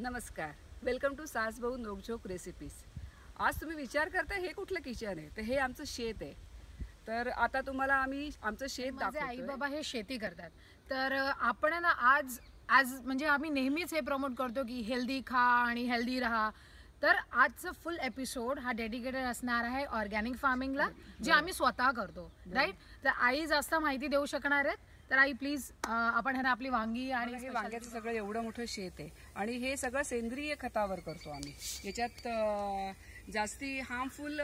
नमस्कार, welcome to Sasbahu नोकझोक recipes. आज तुम्ही विचार करता हे कुठलं किचन आहे, तर हे आमचं शेत आहे। तर आता तुम्हाला आम्ही आमचं शेत दाखवतोय। आई बाबा हे शेती करतात, तर आपण ना आज म्हणजे आम्ही नेहमीच हे प्रमोट करतो की हेल्दी खा आणि हेल्दी राहा। तर आजचा फुल एपिसोड हा डेडिकेटेड असणार आहे ऑर्गॅनिक फार्मिंगला, जे आम्ही स्वतः करतो, राईट। तर आई जास्त माहिती देऊ शकणार आहेत, तर आई प्लीज आपण हे आपली वांगी आणि हे वांग्याचं सगळं एवढं मोठं शेत आहे आणि हे सगळं सेंद्रिय खतावर करतो आम्ही। याच्यात जास्ती हार्मफुल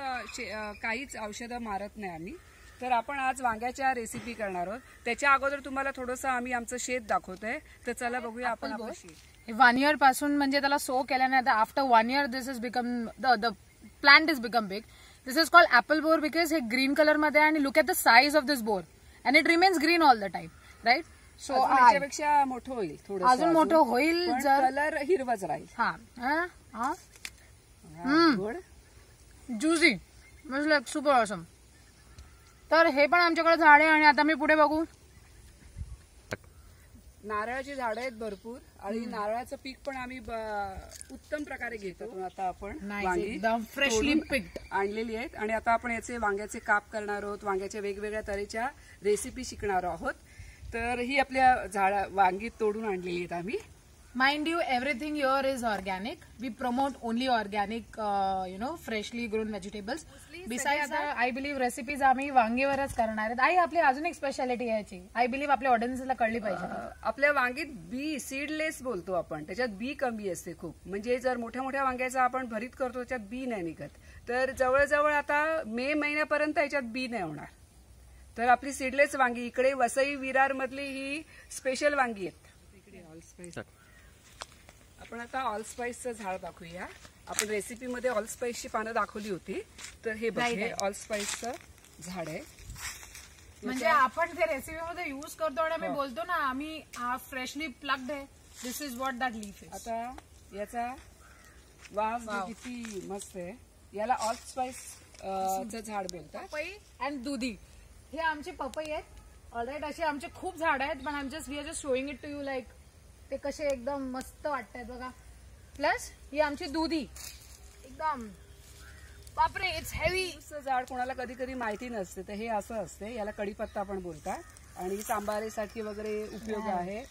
काहीच औषधं मारत नाही आम्ही। तर आपण आज वांग्याच्या रेसिपी करणार आहोत। त्याच्या अगोदर तुम्हाला थोडंसं आम्ही आमचं शेत दाखवतोय, तर चला बघूया आपण आपलं शेत। 1 year पासून म्हणजे त्याला सो केल्याने आता after 1 year this is become the plant is become big. This is called apple bor because he green colour मध्ये आणि look at the size of this bor and it remains green all the time, right. So याच्यापेक्षा मोठं होईल, थोडं अजून मोठं होईल जर कलर हिरवाच राहील। हा गुड ज्युसी म्हणजे लाईक सुपर ऑसम। तर हे पण आमच्याकडे झाड आहे आणि आता मी पुढे बघू। नारळाची झाडं आहेत भरपूर आणि नारळाचं पीक पण आम्ही उत्तम प्रकारे घेतो। आता आपण वांगी एकदम फ्रेशली पिक्ड आणलेली आहेत आणि आता आपण याचे वांग्याचे काप करणार आहोत, वांग्याच्या वेगवेगळ्या तऱ्हेच्या रेसिपी शिकणार आहोत। तर ही आपल्या वांगी तोडून आणलेली आहेत आम्ही। Mind you, everything here is organic. We promote only organic, freshly grown vegetables. Besides that, I believe recipes आम्ही वांगीवरच करणार आहेत। आई आपली अजून एक स्पेशालिटी याची आय बिलीव्ह आपल्या ऑडियन्सला कळली पाहिजे। आपल्या वांगीत बी सीडलेस बोलतो आपण, त्याच्यात बी कमी असते खूप। म्हणजे जर मोठ्या मोठ्या वांग्याचा आपण भरीत करतो त्याच्यात बी नाही निघत, तर जवळजवळ आता मे महिन्यापर्यंत याच्यात बी नाही होणार। तर आपली सीडलेस वांगी इकडे वसई विरार मधली ही स्पेशल वांगी आहेत। इकडे ऑल स्पाइस आपण आता ऑल स्पाइसचं झाड दाखवूया। आपण रेसिपीमध्ये ऑल स्पाइसची पानं दाखवली होती, तर हे बघा ऑल स्पाइसचं झाड आहे। म्हणजे आपण ते रेसिपीमध्ये यूज करतो आणि आम्ही बोलतो ना आम्ही फ्रेशली प्लग्ड आहे, this is what that leaf is. आता याचा वास किती मस्त आहे, याला ऑल स्पाइस चं झाड बोलतात। पपई अँड दुधी हे आमचे पपई आहेत। ऑलराईट असे आमचे खूप झाड आहेत, पण we are just showing it to you like ते कसे एकदम मस्त वाटतात बघा। प्लस ही आमची दुधी एकदम बापरे इट्स हेवी। झाड कोणाला कधी कधी माहिती नसते, तर हे असं असते, याला कढीपत्ता पण बोलतात आणि सांबारेसाठी वगैरे उपयोग आहे।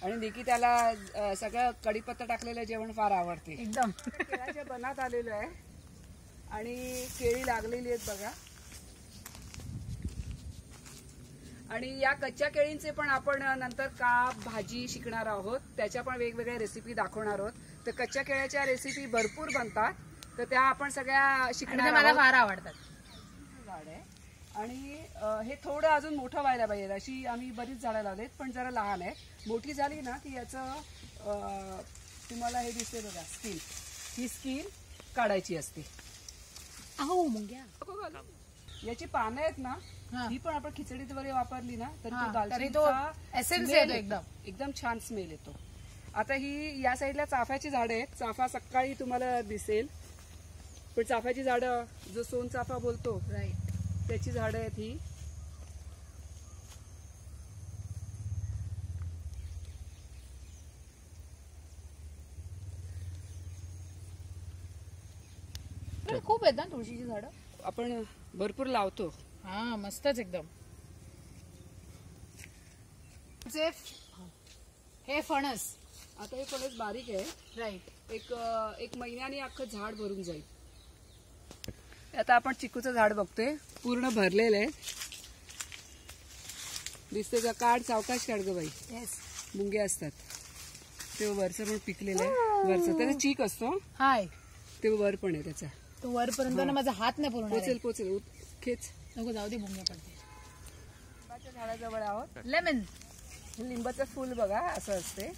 आणि देखील त्याला सगळं कढीपत्ता टाकलेलं जेवण फार आवडते एकदम। केळाच्या बनात आलेलं आहे आणि केळी लागलेली आहेत बघा। आणि या कच्च्या केळींचे पण आपण नंतर काप भाजी शिकणार आहोत, त्याच्या पण वेगवेगळ्या रेसिपी दाखवणार आहोत। तर कच्च्या केळ्याच्या रेसिपी भरपूर बनतात, तर त्या आपण सगळ्या शिकणार। मला फार आवडतात। झाड आहे आणि हे थोडं अजून मोठं व्हायला पाहिजे, अशी आम्ही बरीच झाडं लावलेत, पण जरा लहान आहे। मोठी झाली ना की याचं तुम्हाला हे दिसते बघा स्किन, ही स्किन काढायची असते। याची पानं आहेत ना, ही पण आपण खिचडीत वगैरे वापरली ना तरी तो एसेन्स येतो, एकदम छान स्मेल येतो। आता ही या साईडला चाफ्याची झाडं आहेत, चाफा सकाळी तुम्हाला दिसेल, पण चाफ्याची झाडं जो सोन चाफा बोलतो राईट, त्याची झाडं आहेत ही। खूप आहेत ना तुळशीची झाडं, आपण भरपूर लावतो। हा मस्तच एकदम। हे फणस, आता हे फणस बारीक आहे, राईट, एक महिन्याने अख्खं झाड भरून जाईल। आता आपण चिकूचं झाड बघतोय, पूर्ण भरलेलं आहे, दिसते का? काढ सावकाश काढ ग बाई, मुंगे असतात ते। वरचं पण पिकलेलं आहे, वरचं त्याचा चीक असतो, हाय ते वर पण आहे त्याचा, तो वरपर्यंत ना माझा हात नाही पोचेल पोचेल, खेच नको जाऊ दे, मुंग्या पडते। झाडाजवळ आहोत। लेमन, लिंबाचं फुल बघा असं असते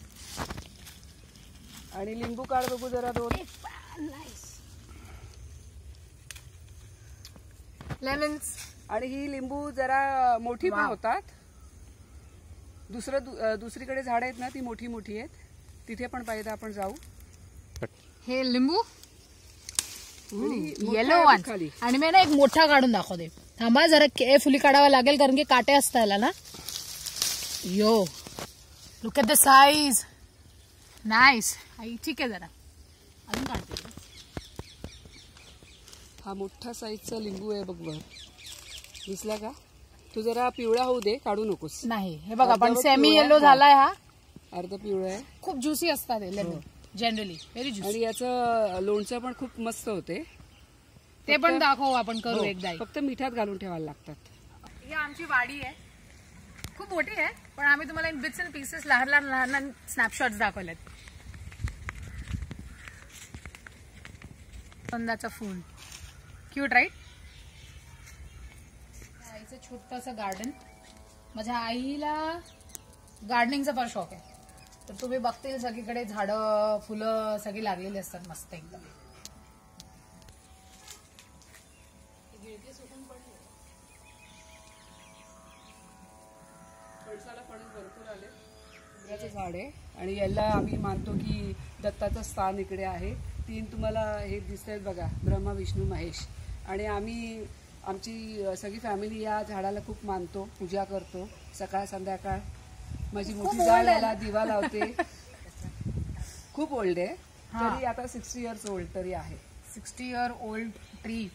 आणि लिंबू काढ बघू जरा दोन। लेमन्स, आणि ही लिंबू जरा मोठी पण होतात। दुसरीकडे झाड आहेत ना, ती मोठी मोठी आहेत, तिथे पण पाहिजे आपण जाऊ। हे लिंबू येलो वन, आणि मी ना एक मोठा काढून दाखवते, थांबा जरा केअरफुली काढावा लागेल कारण की काटे असतात याला ना। Yo look at the size, nice. आई ठीक आहे, जरा अजून काढते. हा मोठा साईजचा लिंबू आहे बघ वर, दिसला का? तू जरा पिवळा होऊ दे, काढू नकोस. नाही, हे बघा पण अर्धवट सेमी पिवळा येलो आहे. झालाय हा. अर्ध पिवळा आहे. खूप ज्युसी असतात हे लेमन जनरली, व्हेरी ज्युसी. आणि याचं लोणचं पण खूप मस्त होते. ते पण दाखवू आपण, करू हो, एकदा. फक्त मिठात घालून ठेवायला लागतात. ही आमची वाडी आहे, खूप मोठी आहे, पण आम्ही तुम्हाला इन बिट्स अँड पीसेस लहान लहान लहान स्नॅपशॉट्स दाखवलेत. कंदाचं फूल, क्यूट राईट. आईचं छोटंसं गार्डन. माझ्या आईला गार्डनिंगचा फार शौक आहे, तर तुम्ही बघतील सगळीकडे झाडं फुलं सगळी लागलेली असतात मस्त एकदम. झाड आहे आणि याला आम्ही मानतो की दत्ताचं स्थान इकडे आहे. 3 तुम्हाला हे दिसतात बघा, ब्रह्मा विष्णू महेश. आणि आम्ही आमची सगळी फॅमिली या झाडाला खूप मानतो, पूजा करतो सकाळ संध्याकाळ. माझी मोठी जाव याला दिवा लावते. खूप ओल्ड आहे, तरी आता 60 इयर्स ओल्ड तरी आहे. 60 इयर ओल्ड ट्री.